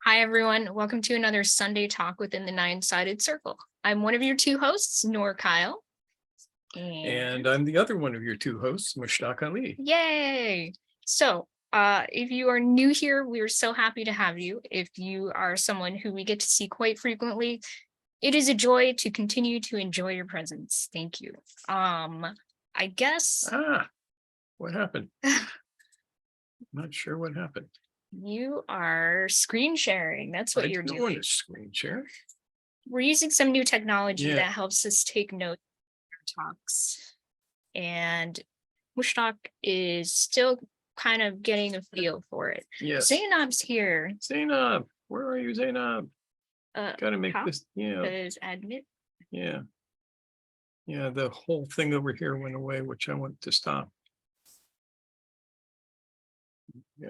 Hi, everyone. Welcome to another Sunday talk within the Nine-Sided Circle. I'm one of your two hosts, Noor Kyle. And I'm the other one of your two hosts, Mushtaq Ali. Yay! So, if you are new here, we're so happy to have you. If you are someone who we get to see quite frequently, it is a joy to continue to enjoy your presence. Thank you. I guess What happened? Not sure what happened. you are screen sharing. That's what you're I don't doing. want to screen share. We're using some new technology Yeah. that helps us take notes of our talks. And Mushtaq is still kind of getting a feel for it. Yes. Zainab's here. Zainab, where are you, Zainab? Gotta make how? this, Because admit. yeah. Yeah, the whole thing over here went away, which I want to stop. Yeah.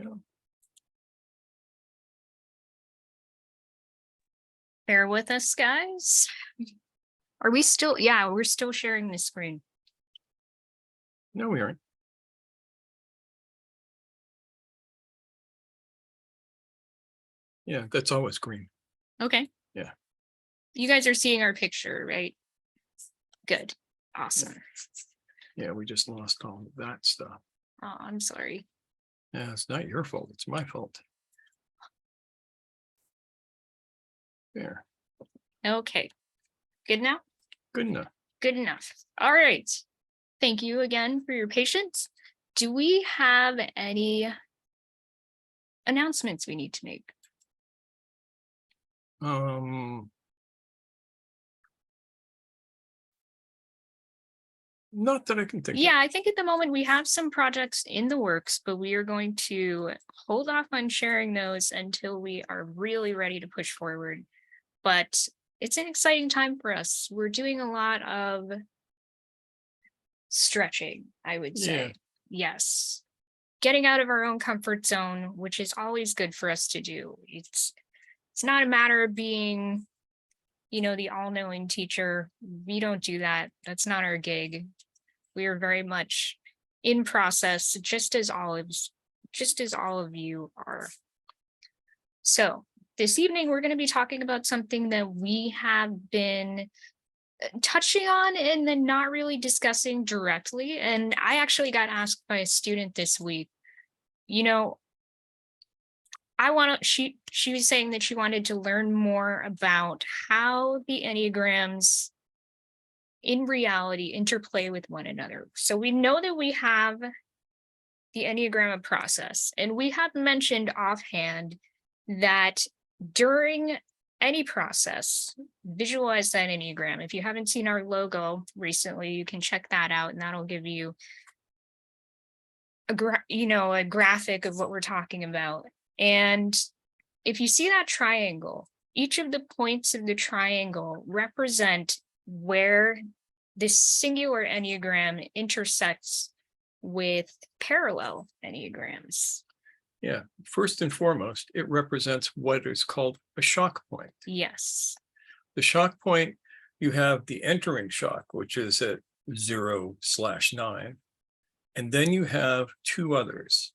Bear with us, guys. Are we still? Yeah, we're still sharing the screen. No, we aren't. Yeah, that's always green. Okay. Yeah. You guys are seeing our picture, right? Good. Awesome. Yeah, we just lost all of that stuff. Oh, I'm sorry. Yeah, it's not your fault. It's my fault. There. Okay. Good now? Good enough. Good enough. All right. Thank you again for your patience. Do we have any announcements we need to make? Not that I can think of. Yeah, I think at the moment we have some projects in the works, but we are going to hold off on sharing those until we are really ready to push forward. But it's an exciting time for us. We're doing a lot of stretching, I would say. Yes. Getting out of our own comfort zone, which is always good for us to do. It's not a matter of being, the all-knowing teacher. We don't do that. That's not our gig. We are very much in process, just as all of you are. So this evening, we're going to be talking about something that we have been touching on and then not really discussing directly. And I actually got asked by a student this week, she was saying that she wanted to learn more about how the Enneagrams in reality interplay with one another. So we know that we have the Enneagram process, and we have mentioned offhand that during any process, visualize that Enneagram. If you haven't seen our logo recently, you can check that out, and that'll give you a graphic of what we're talking about. And if you see that triangle, each of the points of the triangle represent where this singular Enneagram intersects with parallel Enneagrams. Yeah, first and foremost, it represents what is called a shock point. Yes. The shock point, you have the entering shock, which is at 0/9, and then you have two others.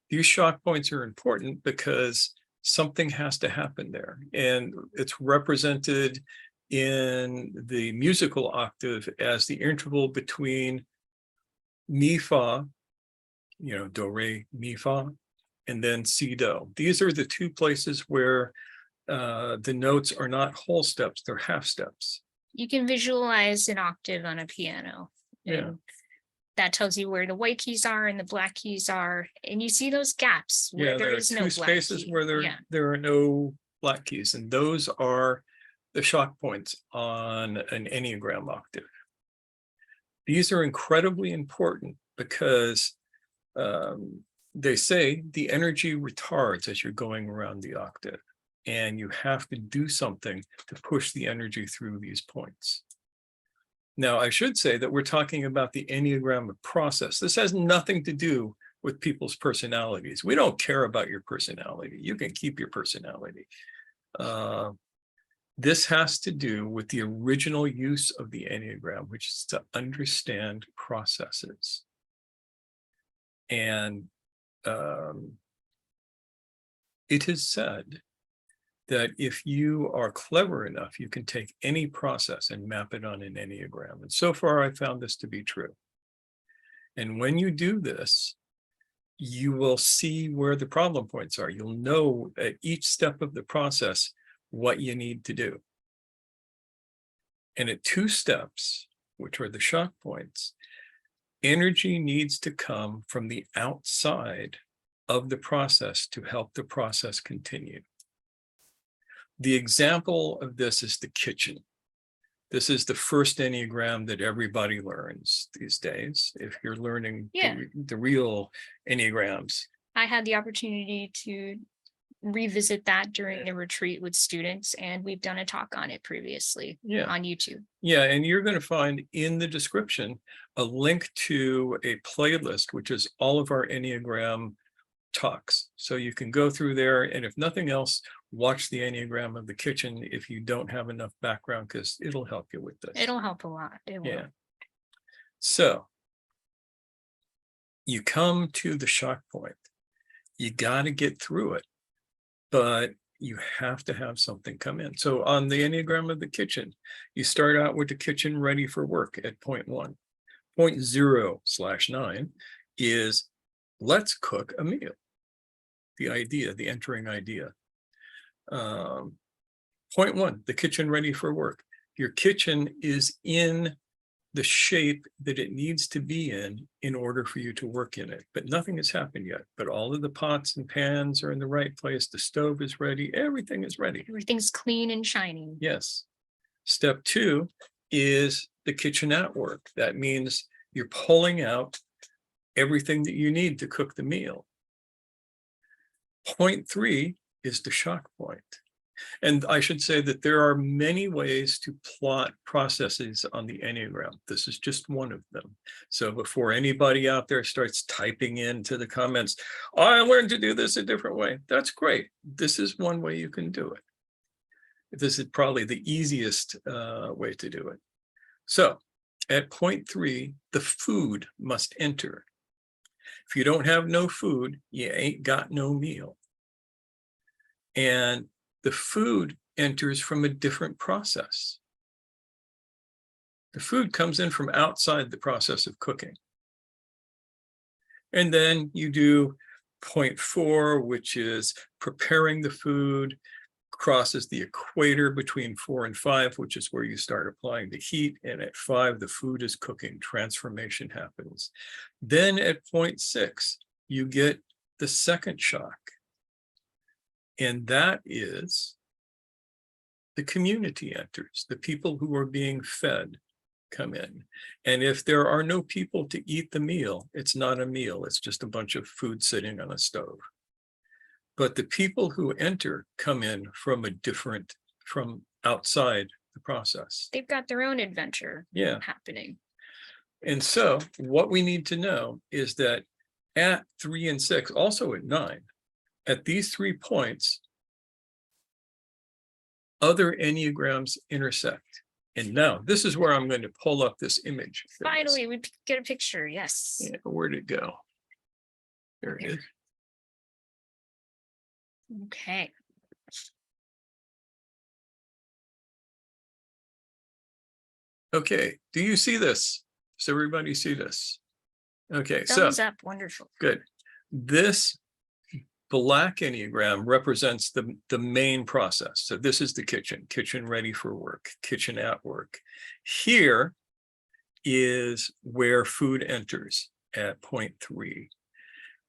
These shock points are important because something has to happen there, and it's represented in the musical octave as the interval between mi fa, do re mi fa, and then si do. These are the two places where the notes are not whole steps, they're half steps. You can visualize an octave on a piano. Yeah. That tells you where the white keys are and the black keys are, and you see those gaps where there is no two spaces key. where there are no black keys, and those are the shock points on an Enneagram octave. These are incredibly important because they say the energy retards as you're going around the octave, and you have to do something to push the energy through these points. Now, I should say that we're talking about the Enneagram process. This has nothing to do with people's personalities. We don't care about your personality. You can keep your personality. This has to do with the original use of the Enneagram, which is to understand processes. And it is said that if you are clever enough, you can take any process and map it on an Enneagram. And so far, I found this to be true. And when you do this, you will see where the problem points are. You'll know at each step of the process what you need to do. And at 2 steps, which are the shock points, energy needs to come from the outside of the process to help the process continue. The example of this is the kitchen. This is the first Enneagram that everybody learns these days. If you're learning the real Enneagrams. I had the opportunity to revisit that during a retreat with students, and we've done a talk on it previously on YouTube. Yeah, and you're going to find in the description a link to a playlist, which is all of our Enneagram talks. So you can go through there, and if nothing else, watch the Enneagram of the kitchen if you don't have enough background, because it'll help you with this. It'll help a lot. It will. Yeah. So you come to the shock point. You got to get through it, but you have to have something come in. So on the Enneagram of the kitchen, you start out with the kitchen ready for work at point 1. Point 0/9 is let's cook a meal. The idea, the entering idea. Point 1, the kitchen ready for work. Your kitchen is in the shape that it needs to be in order for you to work in it. But nothing has happened yet. But all of the pots and pans are in the right place. The stove is ready. Everything is ready. Everything's clean and shiny. Yes. Step 2 is the kitchen at work. That means you're pulling out everything that you need to cook the meal. Point 3 is the shock point. And I should say that there are many ways to plot processes on the Enneagram. This is just one of them. So before anybody out there starts typing into the comments, I learned to do this a different way. That's great. This is one way you can do it. This is probably the easiest way to do it. So at point 3, the food must enter. If you don't have no food, you ain't got no meal. And the food enters from a different process. The food comes in from outside the process of cooking. And then you do point 4, which is preparing the food, crosses the equator between 4 and 5, which is where you start applying the heat. And at 5, the food is cooking, transformation happens. Then at point 6, you get the second shock. And that is the community enters, the people who are being fed come in. And if there are no people to eat the meal, it's not a meal, it's just a bunch of food sitting on a stove. But the people who enter come in from from outside the process. They've got their own adventure happening. And so what we need to know is that at 3 and 6, also at 9, at these 3 points, other Enneagrams intersect. And now this is where I'm going to pull up this image. Finally, we get a picture. Yes. Yeah, where'd it go? There it is. Okay. Okay. Do you see this? Does everybody see this? Okay. Thumbs up. Wonderful. Good. This black Enneagram represents the main process. So this is the kitchen ready for work, kitchen at work. Here is where food enters at point 3.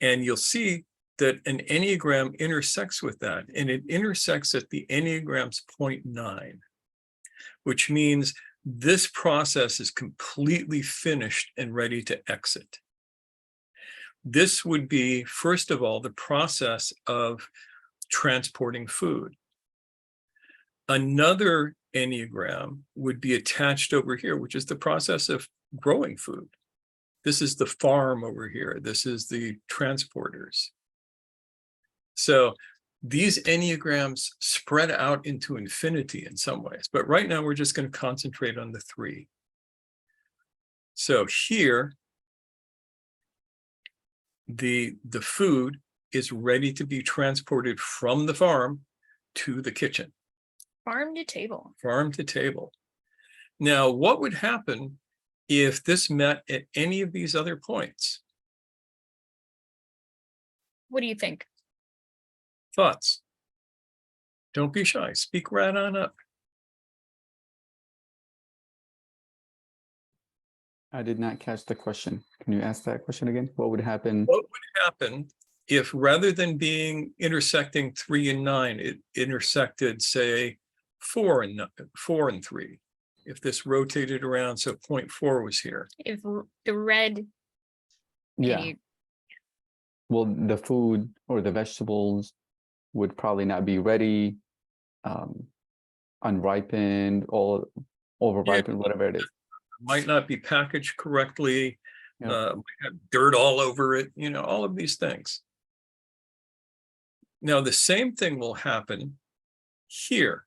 And you'll see that an Enneagram intersects with that, and it intersects at the Enneagram's point 9, which means this process is completely finished and ready to exit. This would be, first of all, the process of transporting food. Another Enneagram would be attached over here, which is the process of growing food. This is the farm over here. This is the transporters. So these Enneagrams spread out into infinity in some ways, but right now we're just going to concentrate on the 3. So here, the food is ready to be transported from the farm to the kitchen. Farm to table. Farm to table. Now, what would happen if this met at any of these other points? What do you think? Thoughts? Don't be shy. Speak right on up. I did not catch the question. Can you ask that question again? What would happen? What would happen if rather than being intersecting 3 and 9, it intersected, say, 4 and 3? If this rotated around, so 0.4 was here. If the red, Yeah. Well, the food or the vegetables would probably not be ready, unripened, or overripened, whatever it is. Might not be packaged correctly, Yeah. might have dirt all over it, all of these things. Now, the same thing will happen here.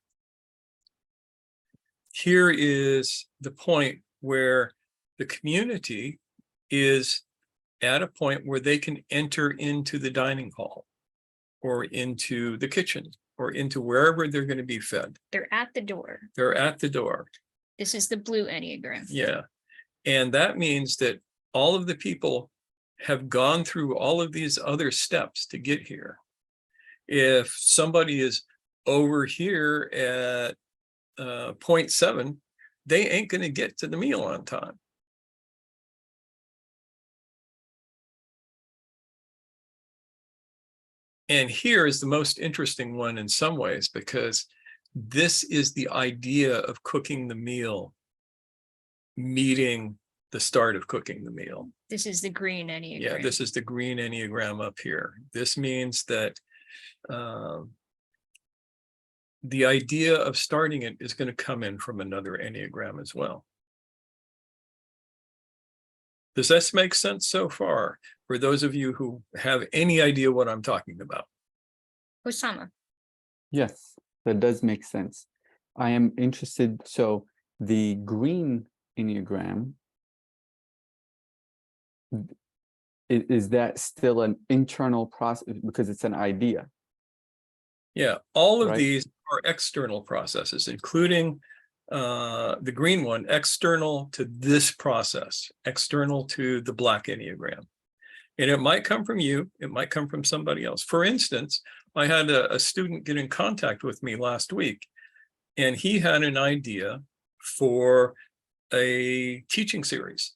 Here is the point where the community is at a point where they can enter into the dining hall or into the kitchen or into wherever they're going to be fed. they're at the door. They're at the door. This is the blue Enneagram. Yeah. And that means that all of the people have gone through all of these other steps to get here. If somebody is over here at 0.7, they ain't going to get to the meal on time. And here is the most interesting one in some ways, because this is the idea of cooking the meal, meeting the start of cooking the meal. This is the green Enneagram. Yeah, this is the green Enneagram up here. This means that the idea of starting it is going to come in from another Enneagram as well. Does this make sense so far for those of you who have any idea what I'm talking about? Osama. Yes, that does make sense. I am interested. So the green Enneagram, is that still an internal process because it's an idea? Yeah, all of Right. these are external processes, including the green one, external to this process, external to the black Enneagram. And it might come from you, it might come from somebody else. For instance, I had a student get in contact with me last week, and he had an idea for a teaching series.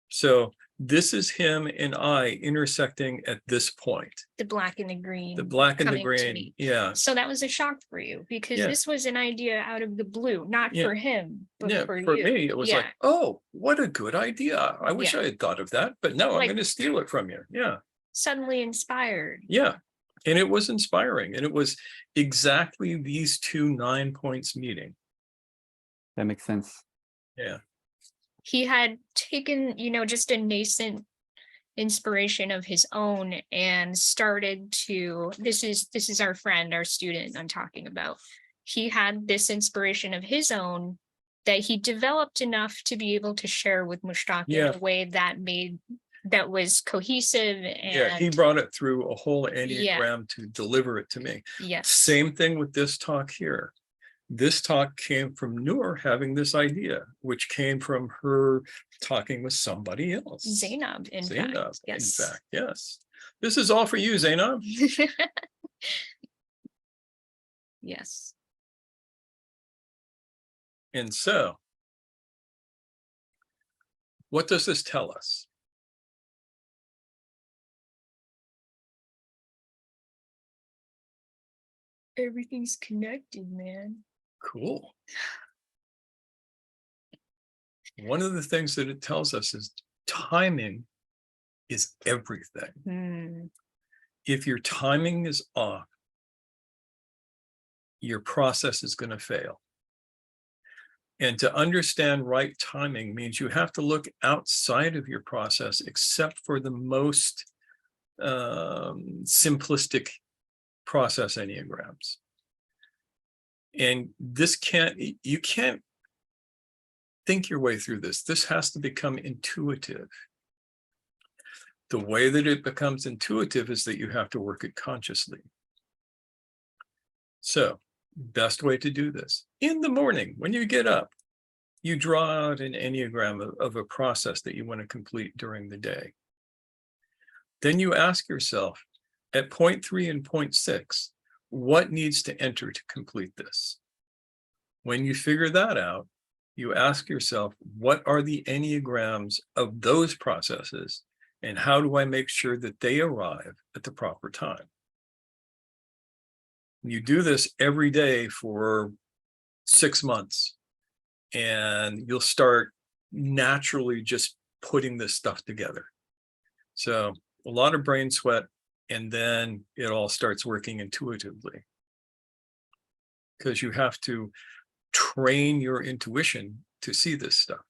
So this is him and I intersecting at this point. The black and the green. The black and the coming to green, me. yeah. So that was a shock for you because Yeah. this was an idea out of the blue, not Yeah. for him, but Yeah, for for you. me, it was Yeah. like, oh, what a good idea. I wish Yeah. I had thought of that, but no, I'm Like- going to steal it from you. Yeah. Suddenly inspired. Yeah. And it was inspiring. And it was exactly these 2 9 points meeting. That makes sense. Yeah. He had taken, just a nascent inspiration of his own and started to, this is our friend, our student I'm talking about. He had this inspiration of his own that he developed enough to be able to share with Mushtaq Yeah. in a way that was cohesive and Yeah. He brought it through a whole Enneagram to deliver it to me. yes. Same thing with this talk here. This talk came from Noor having this idea, which came from her talking with somebody else. Zainab, in Zainab, fact. Yes. in fact, yes. This is all for you, Zainab. Yes. And so, what does this tell us? Everything's connected, man. Cool. One of the things that it tells us is timing is everything. Hmm. If your timing is off, your process is going to fail. And to understand right timing means you have to look outside of your process, except for the most simplistic process Enneagrams. And you can't think your way through this. This has to become intuitive. The way that it becomes intuitive is that you have to work it consciously. So, best way to do this, in the morning, when you get up, you draw out an Enneagram of a process that you want to complete during the day. Then you ask yourself, at point 3 and point 6, what needs to enter to complete this? When you figure that out, you ask yourself, what are the Enneagrams of those processes, and how do I make sure that they arrive at the proper time? You do this every day for 6 months, and you'll start naturally just putting this stuff together. So a lot of brain sweat, and then it all starts working intuitively, because you have to train your intuition to see this stuff.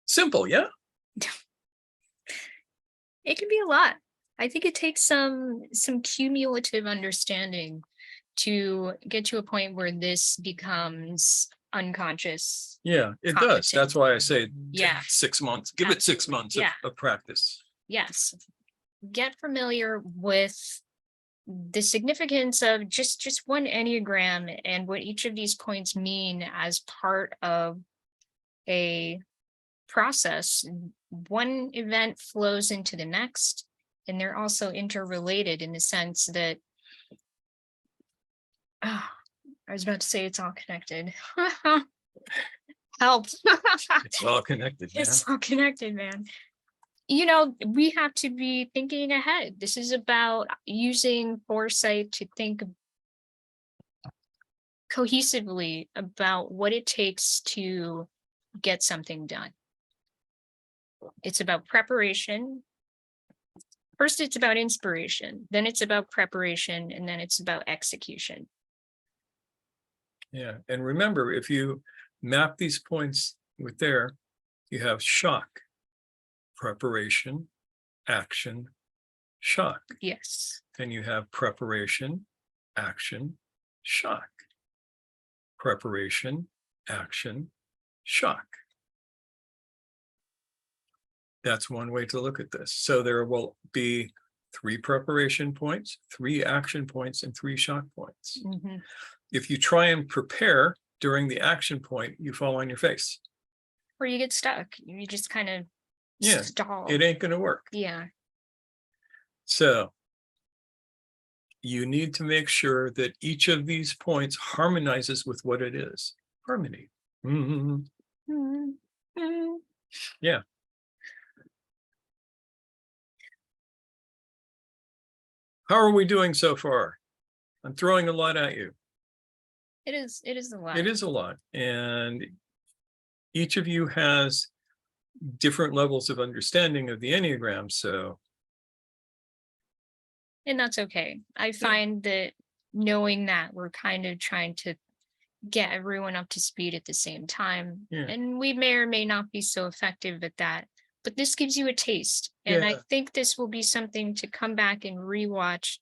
Simple, yeah? It can be a lot. I think it takes some cumulative understanding to get to a point where this becomes unconscious. Yeah, it does. Competent. That's why I say Yeah. 6 months. Give it 6 months Yeah. of practice. Yes. Get familiar with the significance of just one Enneagram and what each of these points mean as part of a process. One event flows into the next, and they're also interrelated in the sense that I was about to say it's all connected. Help. It's all connected, man. It's all connected, man. You know, we have to be thinking ahead. This is about using foresight to think cohesively about what it takes to get something done. It's about preparation. First, it's about inspiration. Then it's about preparation. And then it's about execution. Yeah. And remember, if you map these points with there, you have shock, preparation, action, shock. Yes. Then you have preparation, action, shock. Preparation, action, shock. That's one way to look at this. So there will be 3 preparation points, 3 action points, and 3 shock points. Mm-hmm. If you try and prepare during the action point, you fall on your face. Or you get stuck. You just kind of stall. It ain't going to work. Yeah. So you need to make sure that each of these points harmonizes with what it is. Harmony. Mm-hmm. Mm-hmm. Yeah. How are we doing so far? I'm throwing a lot at you. It is a lot. It is a lot. And each of you has different levels of understanding of the Enneagram. So. And that's okay. I find that knowing that we're kind of trying to get everyone up to speed at the same time. Yeah. And we may or may not be so effective at that. But this gives you a taste. And I think this will be something to come back and rewatch.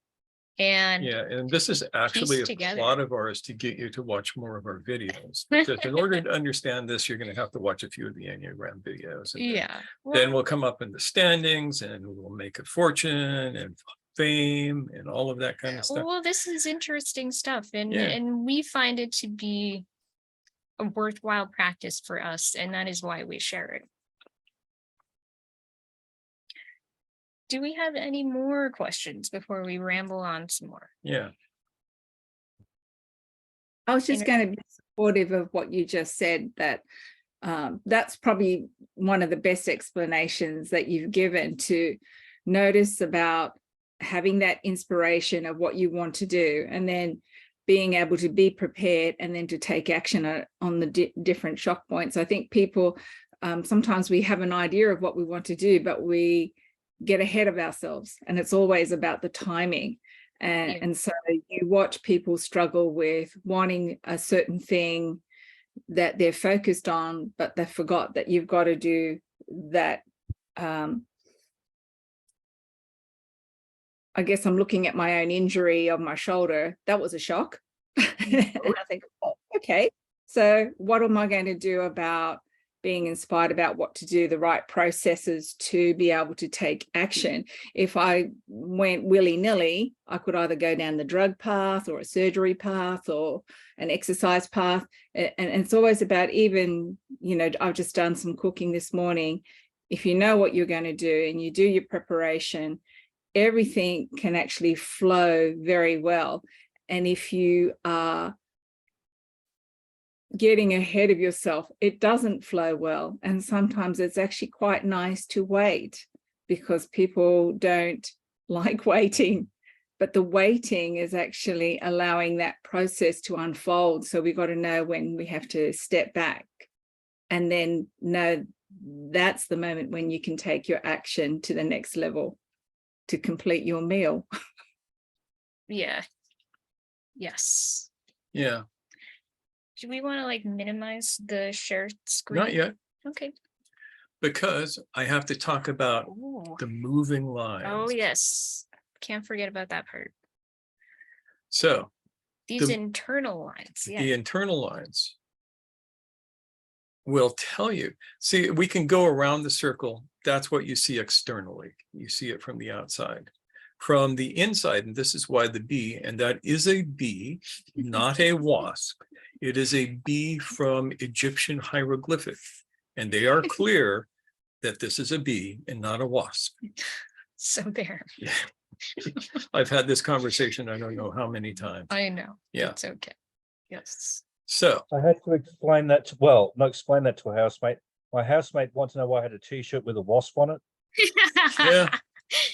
And this is actually a together. plot of ours to get you to watch more of our videos. Because in order to understand this, you're going to have to watch a few of the Enneagram videos. And then we'll come up in the standings, and we'll make a fortune and fame and all of that kind of stuff. Well, this is interesting stuff. And we find it to be a worthwhile practice for us. And that is why we share it. Do we have any more questions before we ramble on some more? Yeah. I was just going to be supportive of what you just said, that that's probably one of the best explanations that you've given, to notice about having that inspiration of what you want to do, and then being able to be prepared and then to take action on the different shock points. I think people, sometimes we have an idea of what we want to do, but we get ahead of ourselves, and it's always about the timing. And so you watch people struggle with wanting a certain thing that they're focused on, but they forgot that you've got to do that. I guess I'm looking at my own injury of my shoulder. That was a shock. And I think, oh, okay, so what am I going to do about being inspired about what to do, the right processes to be able to take action. If I went willy-nilly, I could either go down the drug path or a surgery path or an exercise path. And it's always about, even, you know, I've just done some cooking this morning. If you know what you're going to do and you do your preparation, everything can actually flow very well. And if you are getting ahead of yourself, it doesn't flow well. And sometimes it's actually quite nice to wait, because people don't like waiting, but the waiting is actually allowing that process to unfold. So we've got to know when we have to step back, and then know that's the moment when you can take your action to the next level to complete your meal. Yeah. Yes. Yeah, Do we want to like minimize the share screen? not yet, Okay. because I have to talk about Ooh. the moving lines. Oh, yes. Can't forget about that part. So These The- internal lines. Yeah. the internal lines will tell you. See, we can go around the circle. That's what you see externally. You see it from the outside. From the inside, and this is why the bee, and that is a bee, not a wasp. It is a bee from Egyptian hieroglyphic, and they are clear that this is a bee and not a wasp. So there. I've had this conversation, I don't know how many times. I know. Yeah. It's okay. Yes. So, I had to explain that to, well, not explain that to a housemate. My housemate wanted to know why I had a t-shirt with a wasp on it. yeah,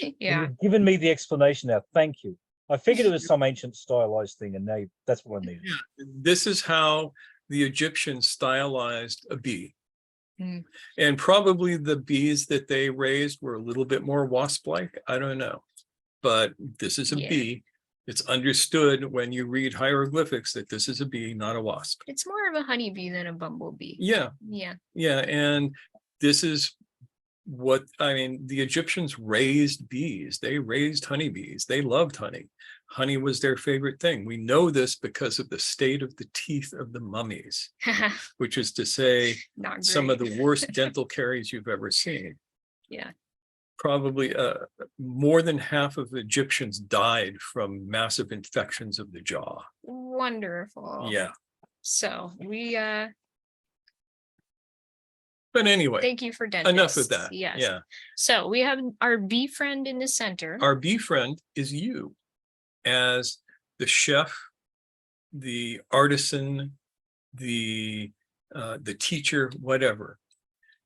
And Yeah. you've given me the explanation now. Thank you. I figured it was some ancient stylized thing, and now that's what I needed. this is how the Egyptians stylized a bee. Mm. And probably the bees that they raised were a little bit more wasp-like. I don't know. But this is a Yeah. bee. It's understood when you read hieroglyphics that this is a bee, not a wasp. It's more of a honeybee than a bumblebee. Yeah, Yeah. yeah. And this is what, I mean, the Egyptians raised bees. They raised honeybees. They loved honey. Honey was their favorite thing. We know this because of the state of the teeth of the mummies, which is to say, Not some of great. the worst dental caries you've ever seen. Yeah. Probably more than half of Egyptians died from massive infections of the jaw. Wonderful. Yeah. So we But anyway, thank you for dentists. enough of that. Yes. Yeah. So we have our bee friend in the center. Our bee friend is you, as the chef, the artisan, the teacher, whatever.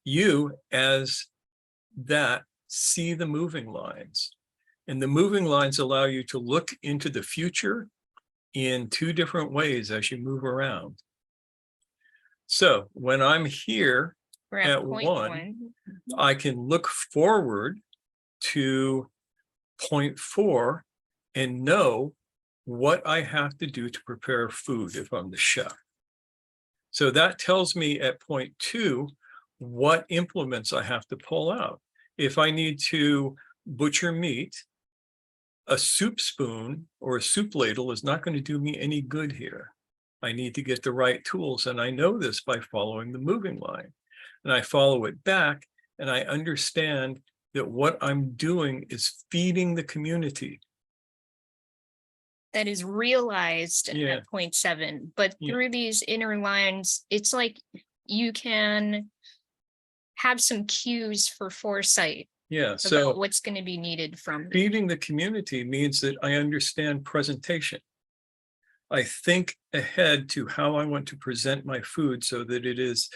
You as that see the moving lines, and the moving lines allow you to look into the future in two different ways as you move around. So when I'm here We're at point one, I can look forward to point 4 and know what I have to do to prepare food if I'm the chef. So that tells me at point 2 what implements I have to pull out. If I need to butcher meat, a soup spoon or a soup ladle is not going to do me any good here. I need to get the right tools, and I know this by following the moving line. And I follow it back, and I understand that what I'm doing is feeding the community. that is realized Yeah. at point 7, but Yeah. through these inner lines, it's like you can have some cues for foresight Yeah, about so what's going to be needed from them. feeding the community means that I understand presentation. I think ahead to how I want to present my food so that it is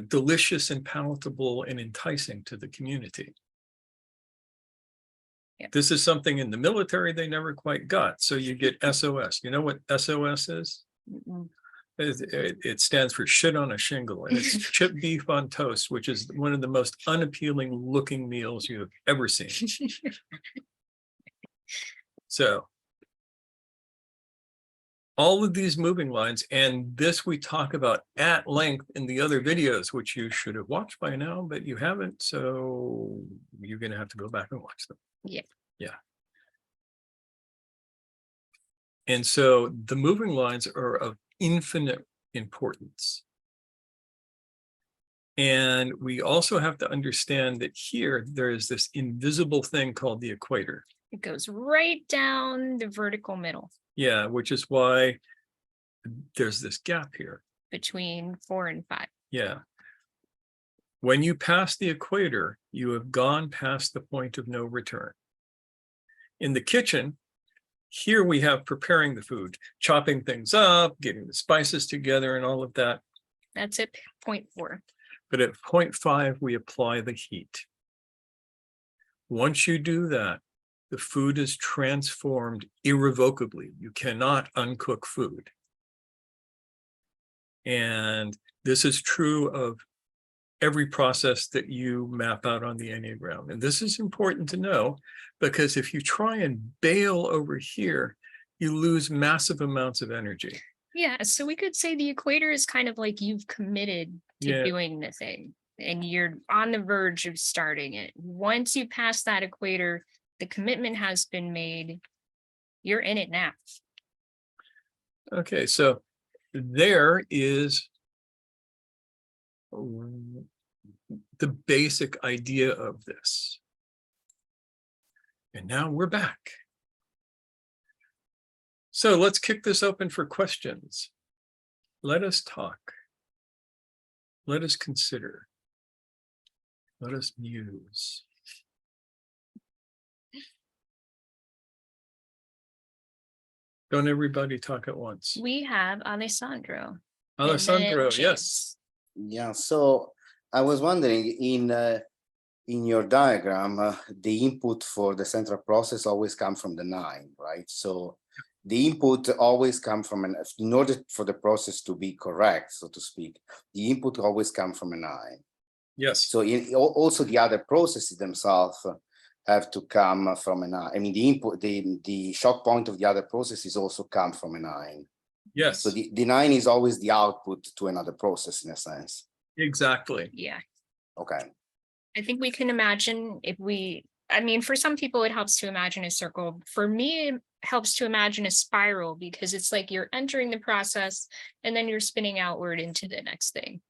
delicious and palatable and enticing to the community. Yeah. This is something in the military they never quite got. So you get SOS. You know what SOS is? Mm-mm. It stands for shit on a shingle, and it's chipped beef on toast, which is one of the most unappealing looking meals you have ever seen. So all of these moving lines, and this we talk about at length in the other videos, which you should have watched by now, but you haven't. So you're going to have to go back and watch them. Yeah. Yeah. And so the moving lines are of infinite importance. And we also have to understand that here, there is this invisible thing called the equator. It goes right down the vertical middle Yeah, which is why there's this gap here. between 4 and 5. Yeah. When you pass the equator, you have gone past the point of no return. In the kitchen, here we have preparing the food, chopping things up, getting the spices together and all of that. That's at point 4. But at point 5, we apply the heat. Once you do that, the food is transformed irrevocably. You cannot uncook food. And this is true of every process that you map out on the Enneagram. And this is important to know, because if you try and bail over here, you lose massive amounts of energy. Yeah, so we could say the equator is kind of like you've committed to Yeah. doing the thing and you're on the verge of starting it. Once you pass that equator, the commitment has been made. You're in it now. Okay, so there is the basic idea of this. And now we're back. So let's kick this open for questions. Let us talk. Let us consider. Let us muse. Don't everybody talk at once. We have Alessandro. and then Alessandro, yes. James. Yeah, so I was wondering in your diagram, the input for the central process always come from the 9, right? So the input always come from in order for the process to be correct, so to speak, the input always come from a 9. Yes. So also the other processes themselves have to come from a 9. I mean, the input, the shock point of the other processes also come from a 9. Yes. So the 9 is always the output to another process in a sense. Exactly. Yeah. Okay. I think we can imagine I mean, for some people, it helps to imagine a circle. For me, it helps to imagine a spiral because it's like you're entering the process and then you're spinning outward into the next thing.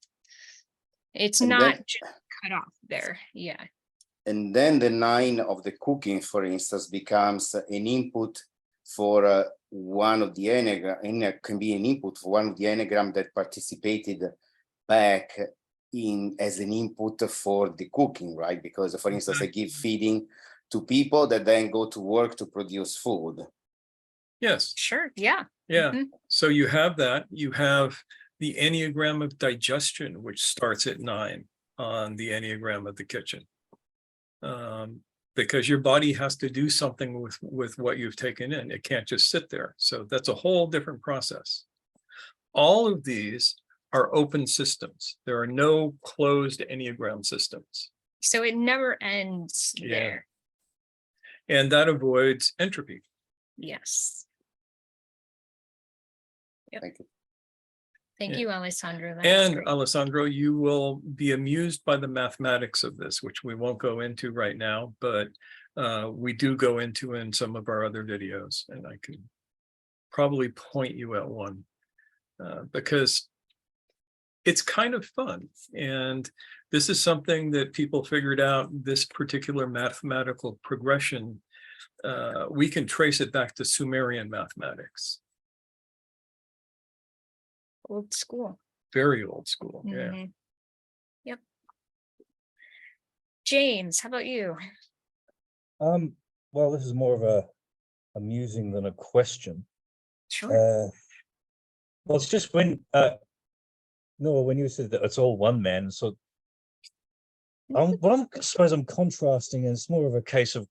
It's And not then- just cut off there. Yeah. And then the 9 of the cooking, for instance, becomes an input for one of the Enneagram, can be an input for one of the Enneagram that participated back in as an input for the cooking, right? Because, for instance, I give feeding to people that then go to work to produce food. Yes. Sure. Yeah. Yeah. Mhm. So you have that. You have the Enneagram of digestion, which starts at 9 on the Enneagram of the kitchen. Because your body has to do something with what you've taken in. It can't just sit there. So that's a whole different process. All of these are open systems. There are no closed Enneagram systems. So it never ends Yeah. there. And that avoids entropy. Yes. Thank you. Thank Yeah. you, Alessandro. That's And great. Alessandro, you will be amused by the mathematics of this, which we won't go into right now, but we do go into in some of our other videos, and I can probably point you at one because it's kind of fun. And this is something that people figured out, this particular mathematical progression. We can trace it back to Sumerian mathematics. Old school. Very old school. Yeah. Mhm. Yep. James, how about you? Well, this is more of a amusing than a question. Sure. Well, it's just when Noor, when you said that it's all one man, so I suppose I'm contrasting, and it's more of a case of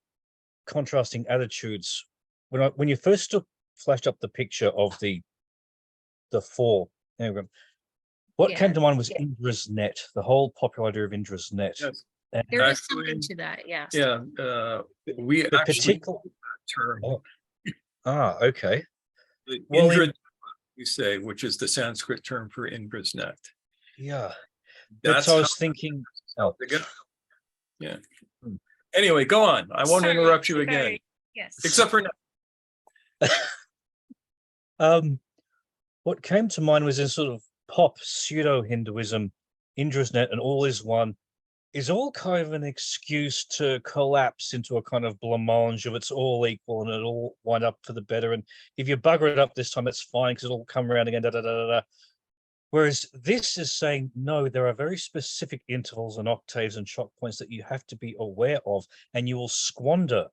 contrasting attitudes. When you first flashed up the picture of the 4 Enneagram, what Yeah. came to mind was Indra's net, the whole popular idea of Indra's net. Yes. And There is Actually, something to that. Yes. Yeah, we the actually particular term Oh, okay. Well, Indra, we say, which is the Sanskrit term for Indra's net. Yeah. That's But I how was thinking, oh, they go. Yeah. Hmm. Anyway, go on. I won't Sorry, interrupt you again, sorry. Yes. except for now. what came to mind was in sort of pop pseudo Hinduism, Indra's net and all is one is all kind of an excuse to collapse into a kind of blancmange of it's all equal and it'll all wind up for the better. And if you bugger it up this time, it's fine because it'll come around again. Da, da, da, da, da. Whereas this is saying, no, there are very specific intervals and octaves and shock points that you have to be aware of, and you will squander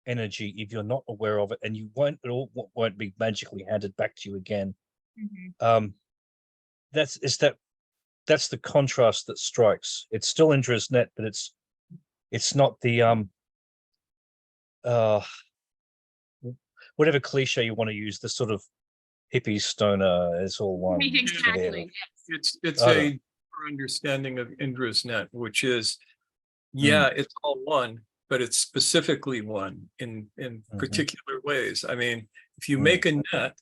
energy if you're not aware of it, and you won't, it all won't be magically handed back to you again. That's the contrast that strikes. It's still Indra's net, but it's not the whatever cliche you want to use, the sort of hippie stoner is all one. Exactly. It's a understanding of Indra's net, which is, it's all one, but it's specifically one in particular ways. I mean, if you make a net,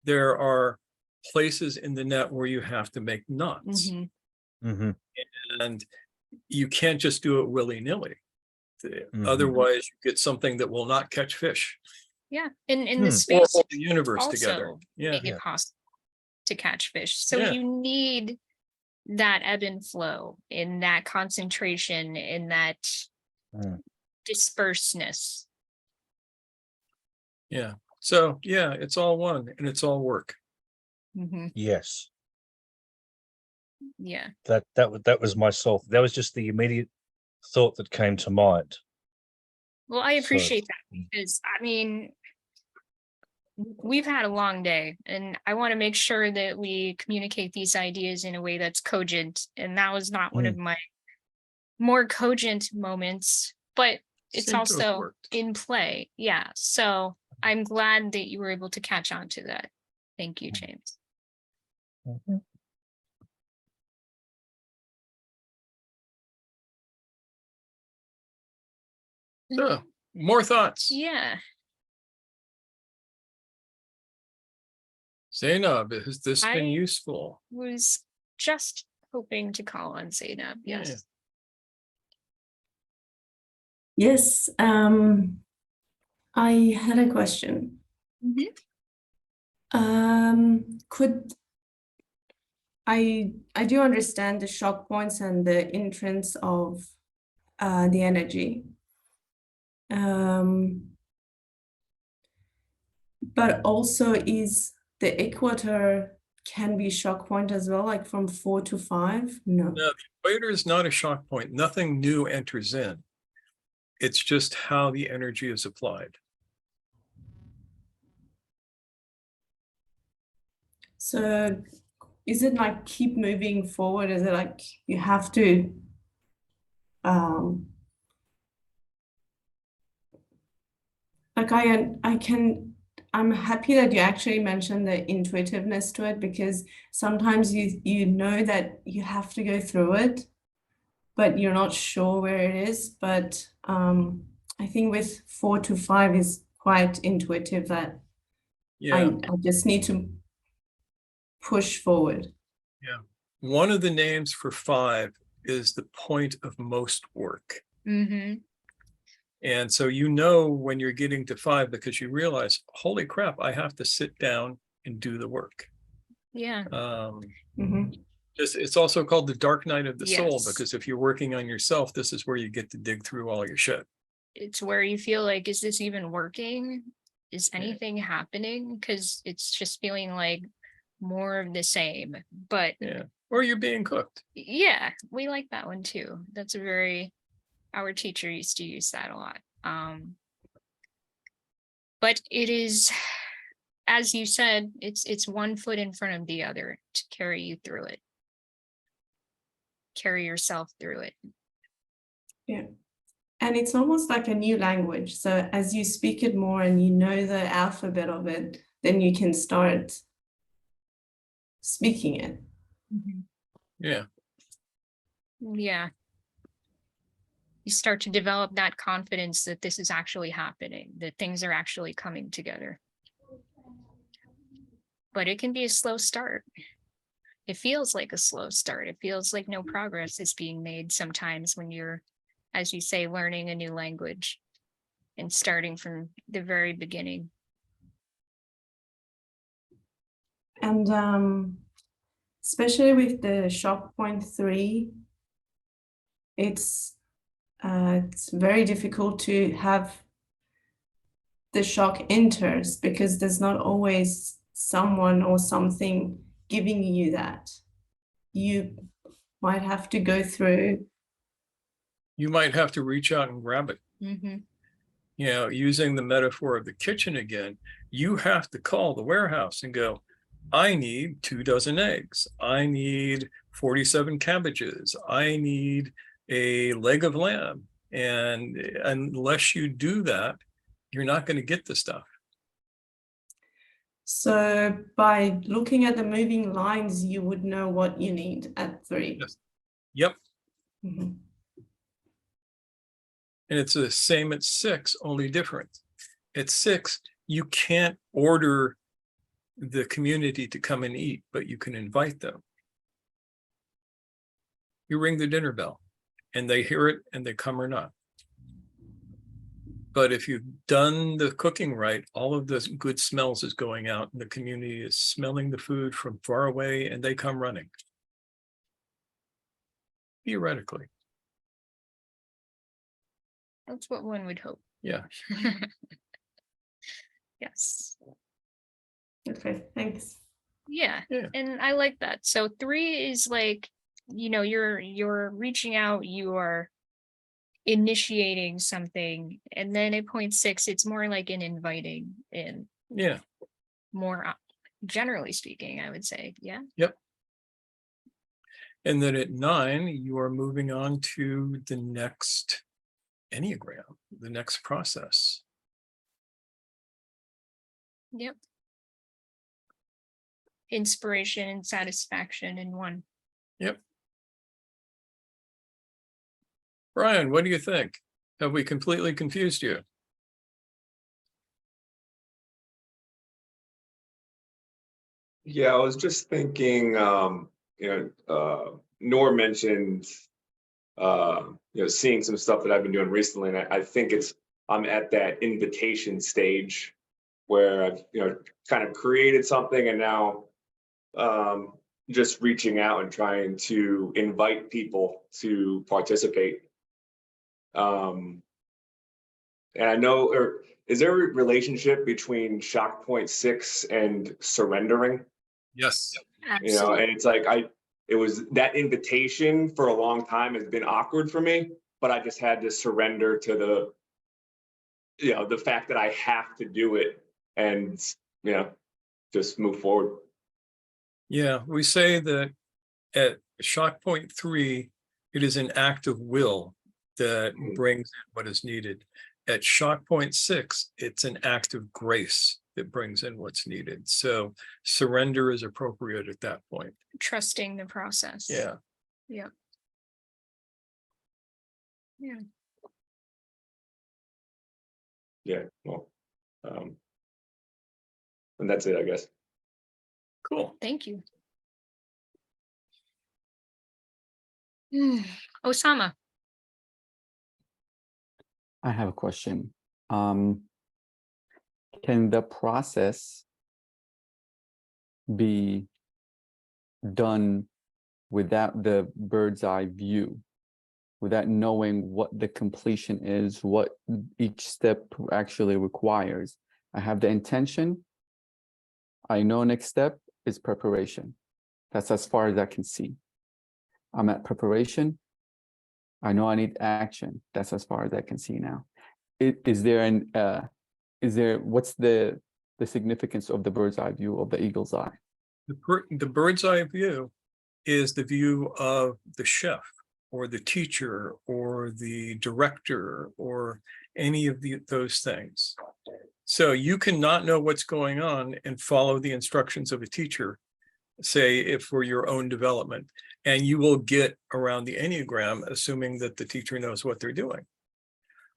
there are places in the net where you have to make knots. And you can't just do it willy-nilly. Otherwise, you get something that will not catch fish. Yeah, in the space or the universe also together. make it possible to catch fish. So you need that ebb and flow, in that concentration, in that dispersedness. Yeah. So it's all one and it's all work. Yes. Yeah. That was my soul. That was just the immediate thought that came to mind. Well, I appreciate that, because I mean, we've had a long day and I want to make sure that we communicate these ideas in a way that's cogent. And that was not one of my more cogent moments, but it's also in play. Yeah. So I'm glad that you were able to catch on to that. Thank you, James. So more thoughts. Yeah. Zainab, has this been useful? Was just hoping to call on Zainab. Yes. Yes. I had a question. Could I do understand the shock points and the entrance of the energy. But also is the equator can be shock point as well, like from 4 to 5? No. No, the equator is not a shock point. Nothing new enters in. It's just how the energy is applied. So is it like keep moving forward? Is it like you have to like I'm happy that you actually mentioned the intuitiveness to it, because sometimes you know that you have to go through it, but you're not sure where it is. But I think with 4 to 5 is quite intuitive, that I just need to push forward. Yeah. One of the names for 5 is the point of most work. And so you know when you're getting to 5 because you realize, holy crap, I have to sit down and do the work. Yeah. It's also called the dark night of the soul, because if you're working on yourself, this is where you get to dig through all your shit. It's where you feel like, is this even working? Is anything happening? Because it's just feeling like more of the same. But or you're being cooked. Yeah, we like that one too. That's a very, our teacher used to use that a lot. But it is, as you said, it's one foot in front of the other to carry you through it. Carry yourself through it. Yeah. And it's almost like a new language. So as you speak it more and you know the alphabet of it, then you can start speaking it. Yeah. Yeah. You start to develop that confidence that this is actually happening, that things are actually coming together. But it can be a slow start. It feels like a slow start. It feels like no progress is being made sometimes when you're, as you say, learning a new language and starting from the very beginning. And especially with the shock point 3, it's very difficult to have the shock enters because there's not always someone or something giving you that. You might have to go through. You might have to reach out and grab it. Mhm. You know, using the metaphor of the kitchen again, you have to call the warehouse and go, I need 24 eggs. I need 47 cabbages. I need a leg of lamb. And unless you do that, you're not going to get the stuff. So by looking at the moving lines, you would know what you need at 3. Yes. Yep. Mhm. And it's the same at 6, only different. At 6, you can't order the community to come and eat, but you can invite them. You ring the dinner bell and they hear it and they come or not. But if you've done the cooking right, all of the good smells is going out and the community is smelling the food from far away and they come running. Theoretically. That's what one would hope. Yeah. Yes. Okay, thanks. Yeah. Yeah. And I like that. So 3 is like, you know, you're reaching out, you are initiating something. And then at point 6, it's more like an inviting in, Yeah. more generally speaking, I would say. Yeah. Yep. And then at 9, you are moving on to the next Enneagram, the next process. Yep. Inspiration and satisfaction in 1. Yep. Brian, what do you think? Have we completely confused you? Yeah, I was just thinking, Noor mentioned, seeing some stuff that I've been doing recently, and I think I'm at that invitation stage where I've, kind of created something and now just reaching out and trying to invite people to participate. And I know, is there a relationship between shock point 6 and surrendering? Yes. Absolutely. And it's like it was that invitation for a long time has been awkward for me, but I just had to surrender to the fact that I have to do it and just move forward. Yeah, we say that at shock point 3, it is an act of will that brings in what is needed. At shock point 6, it's an act of grace that brings in what's needed. So surrender is appropriate at that point. Trusting the process. Yeah. Yep. Yeah. Yeah. Well, and that's it, I guess. Cool. Thank you. Osama. I have a question. Can the process be done without the bird's eye view, without knowing what the completion is, what each step actually requires? I have the intention. I know next step is preparation. That's as far as I can see. I'm at preparation. I know I need action. That's as far as I can see now. What's the significance of the bird's eye view, of the eagle's eye? The bird's eye view is the view of the chef or the teacher or the director or any of those things. So you cannot know what's going on and follow the instructions of a teacher, say if for your own development, and you will get around the Enneagram, assuming that the teacher knows what they're doing.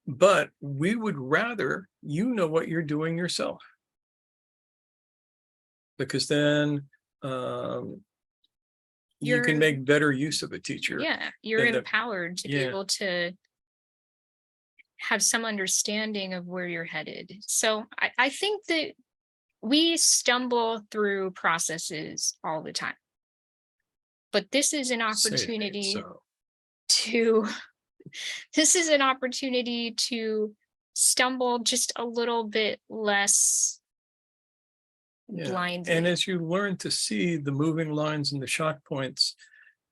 But we would rather you know what you're doing yourself, because then you can make better use of a teacher. Yeah, you're empowered to be able to have some understanding of where you're headed. So I think that we stumble through processes all the time. But this is an Say it ain't opportunity so. to this is an opportunity to stumble just a little bit less Yeah. blindly. And as you learn to see the moving lines and the shock points,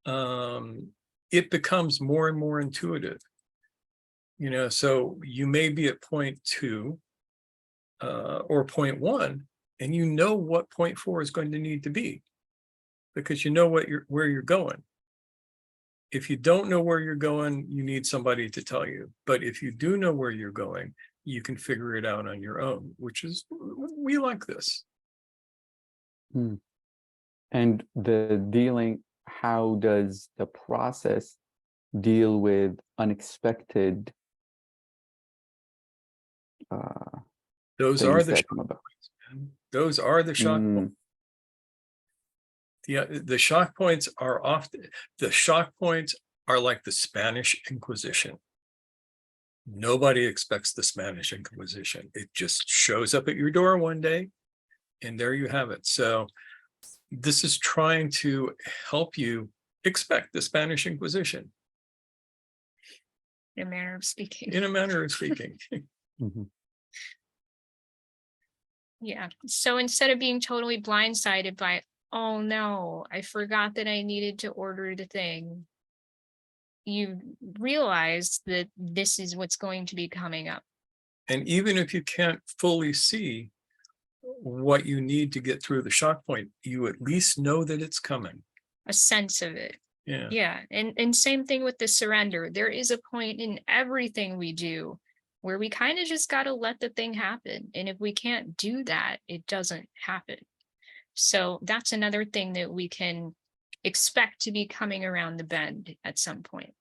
it becomes more and more intuitive. You know, so you may be at point 2 or point 1, and you know what point 4 is going to need to be because you know where you're going. If you don't know where you're going, you need somebody to tell you. But if you do know where you're going, you can figure it out on your own, which is, we like this. And how does the process deal with unexpected Those things are the that shock come about? points, man. Those are the shock points. The shock points are often, the shock points are like the Spanish Inquisition. Nobody expects the Spanish Inquisition. It just shows up at your door one day, and there you have it. So this is trying to help you expect the Spanish Inquisition. In a manner of speaking. In a manner of speaking. Yeah. So instead of being totally blindsided by, oh no, I forgot that I needed to order the thing, you realize that this is what's going to be coming up. And even if you can't fully see what you need to get through the shock point, you at least know that it's coming. A sense of it. Yeah. Yeah. And same thing with the surrender. There is a point in everything we do where we kind of just got to let the thing happen. And if we can't do that, it doesn't happen. So that's another thing that we can expect to be coming around the bend at some point.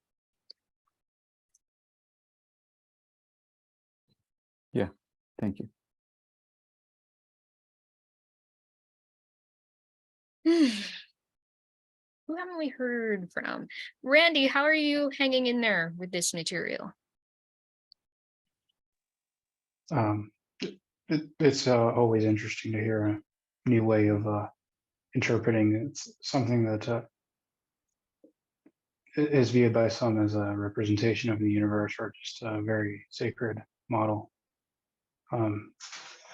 Yeah, thank you. Who haven't we heard from? Randy, how are you hanging in there with this material? It's always interesting to hear a new way of interpreting. It's something that is viewed by some as a representation of the universe or just a very sacred model. And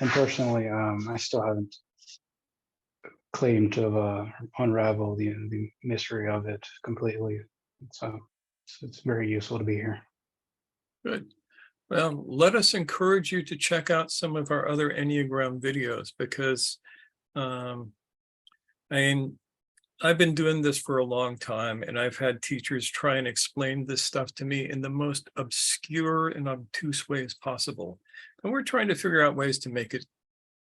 personally, I still haven't claimed to unravel the mystery of it completely. So it's very useful to be here. Good. Well, let us encourage you to check out some of our other Enneagram videos because, I mean, I've been doing this for a long time and I've had teachers try and explain this stuff to me in the most obscure and obtuse ways possible. And we're trying to figure out ways to make it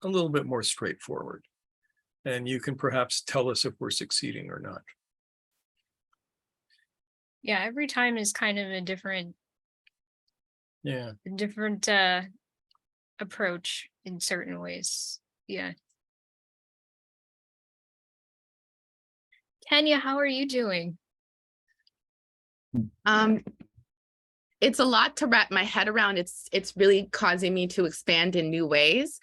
a little bit more straightforward. And you can perhaps tell us if we're succeeding or not. Yeah, every time is kind of a different approach in certain ways. Yeah. Kenya, how are you doing? It's a lot to wrap my head around. It's really causing me to expand in new ways.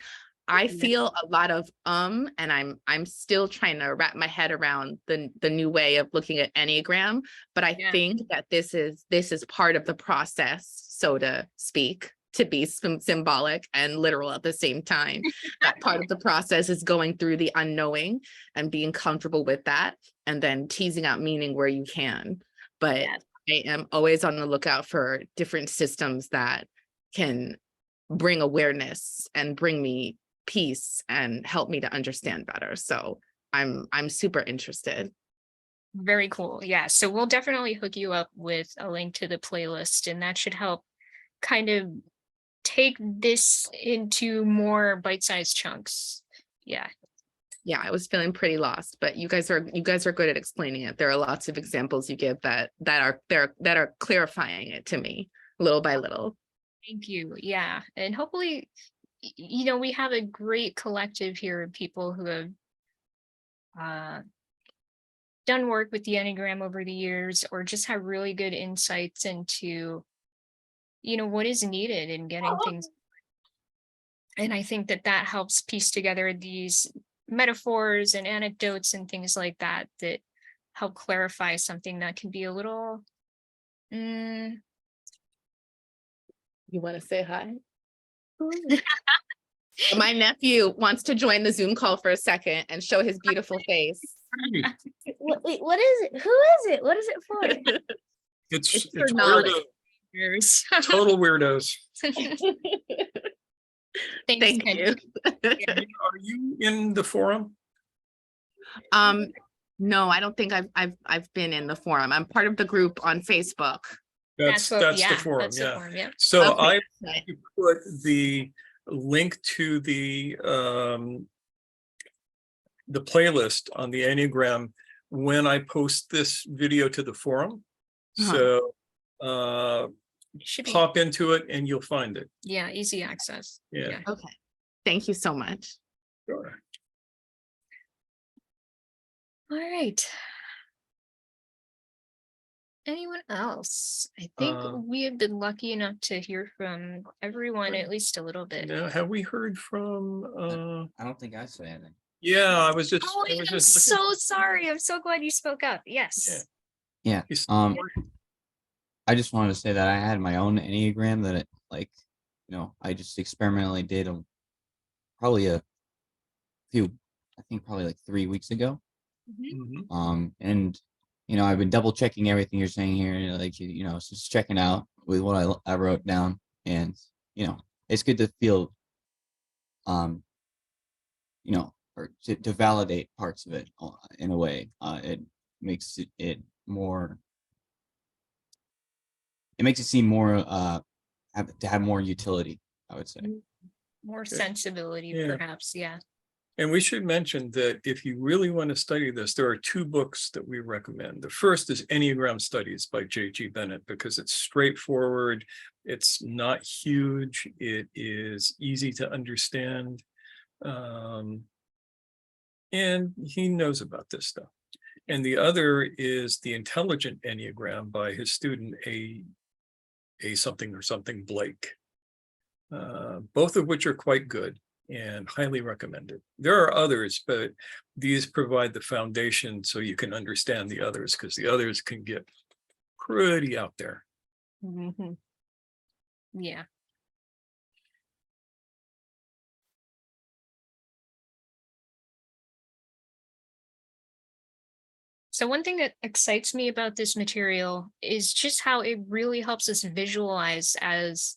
I feel a lot of and I'm still trying to wrap my head around the new way of looking at Enneagram, but I think that this is part of the process, so to speak, to be symbolic and literal at the same time. That part of the process is going through the unknowing and being comfortable with that, and then teasing out meaning where you can. But I am always on the lookout for different systems that can bring awareness and bring me peace and help me to understand better. So I'm super interested. Very cool. Yeah. So we'll definitely hook you up with a link to the playlist, and that should help kind of take this into more bite-sized chunks. Yeah. Yeah, I was feeling pretty lost, but you guys are good at explaining it. There are lots of examples you give that are clarifying it to me little by little. Thank you. Yeah. And hopefully, we have a great collective here of people who have done work with the Enneagram over the years, or just have really good insights into, what is needed in getting things. And I think that helps piece together these metaphors and anecdotes and things like that help clarify something that can be a little You want to say hi? My nephew wants to join the Zoom call for a second and show his beautiful face. wait, what is it? Who is it? What is it for? It's for knowledge. weirdo, total weirdos. Thanks, Thank Ken. you. Are you in the forum? No, I don't think I've been in the forum. I'm part of the group on Facebook. That's yeah, the forum, that's the yeah. forum, yeah. So Okay, I right. put the link to the playlist on the Enneagram when I post this video to the forum. So Should be, pop into it and you'll find it. yeah, easy access. Yeah. Okay. Thank you so much. Sure. All right. Anyone else? I think we have been lucky enough to hear from everyone at least a little bit. Now, have we heard from I don't think I said anything. yeah, I was just Oh, I was I'm just so sorry. I'm so glad you spoke up. Yes. Yeah. I just wanted to say that I had my own Enneagram that I just experimentally did probably a few, I think probably like 3 weeks ago. Mhm. And I've been double checking everything you're saying here, just checking out with what I wrote down, and it's good to feel, or to validate parts of it in a way. It makes it more. It makes it seem more have more utility, I would say. More sensibility, Yeah. perhaps. Yeah. And we should mention that if you really want to study this, there are 2 books that we recommend. The first is Enneagram Studies by J.G. Bennett, because it's straightforward. It's not huge. It is easy to understand. And he knows about this stuff. And the other is The Intelligent Enneagram by his student, A something or something Blake. Both of which are quite good and highly recommended. There are others, but these provide the foundation so you can understand the others, because the others can get pretty out there. Yeah. So one thing that excites me about this material is just how it really helps us visualize, as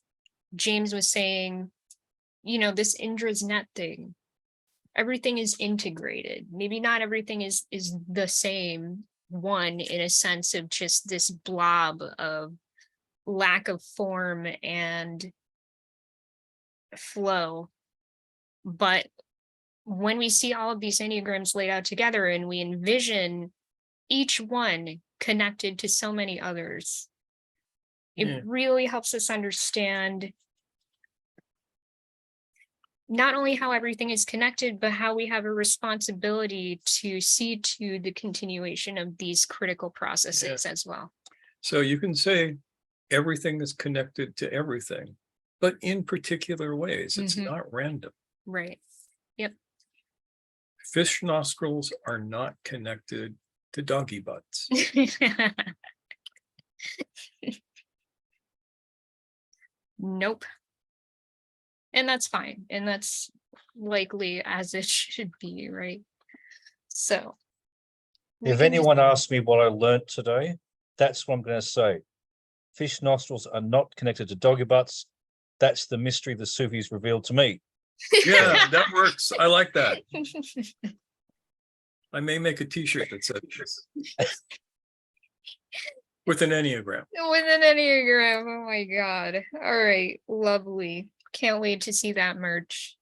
James was saying, this Indra's net thing. Everything is integrated. Maybe not everything is the same one, in a sense of just this blob of lack of form and flow. But when we see all of these Enneagrams laid out together and we envision each one connected to so many others, it really helps us understand not only how everything is connected, but how we have a responsibility to see to the continuation of these critical processes as well. So you can say everything is connected to everything, but in particular ways. It's not random. Right. Yep. Fish nostrils are not connected to doggy butts. Nope. And that's fine. And that's likely as it should be, right? So if anyone asks me what I learned today, that's what I'm going to say. Fish nostrils are not connected to doggy butts. That's the mystery the Sufis revealed to me. Yeah, that works. I like that. I may make a t-shirt that says with an Enneagram. With an Enneagram. Oh my God. All right. Lovely. Can't wait to see that merch.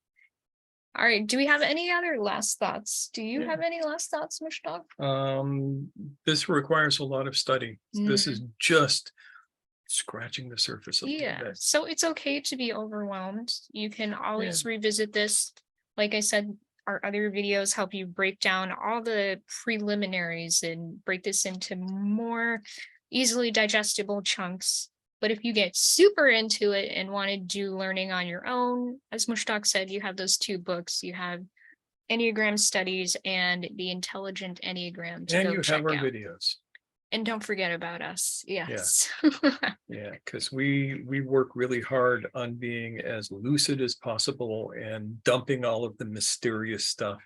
All right. Do we have any other last thoughts? Do you have any last thoughts, Mushtaq? This requires a lot of study. This is just scratching the surface of it. So it's okay to be overwhelmed. You can always revisit this. Like I said, our other videos help you break down all the preliminaries and break this into more easily digestible chunks. But if you get super into it and want to do learning on your own, as Mushtaq said, you have those 2 books. You have Enneagram studies and the intelligent Enneagram to And go you check have our out. videos. And don't forget about us. Yes. Yeah, because we work really hard on being as lucid as possible and dumping all of the mysterious stuff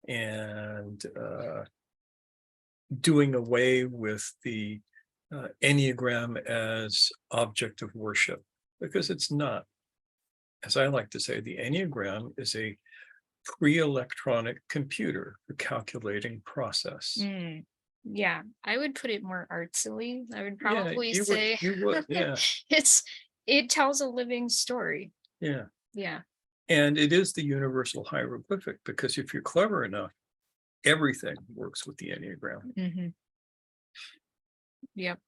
and doing away with the Enneagram as object of worship, because it's not. As I like to say, the Enneagram is a pre-electronic computer for calculating process. Mm, yeah, I would put it more artsily. I would Yeah, probably you would- say you would, yeah. it tells a living story. Yeah. Yeah. And it is the universal hieroglyphic, because if you're clever enough, everything works with the Enneagram. Mm-hmm. Yep.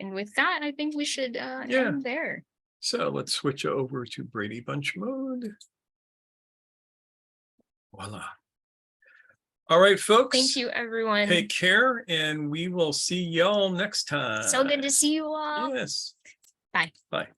And with that, I think we should end there. So let's switch over to Brady Bunch mode. Voila. All right, folks. Thank you, everyone. Take care, and we will see y'all next time. So good to see you all. Yes. Bye. Bye.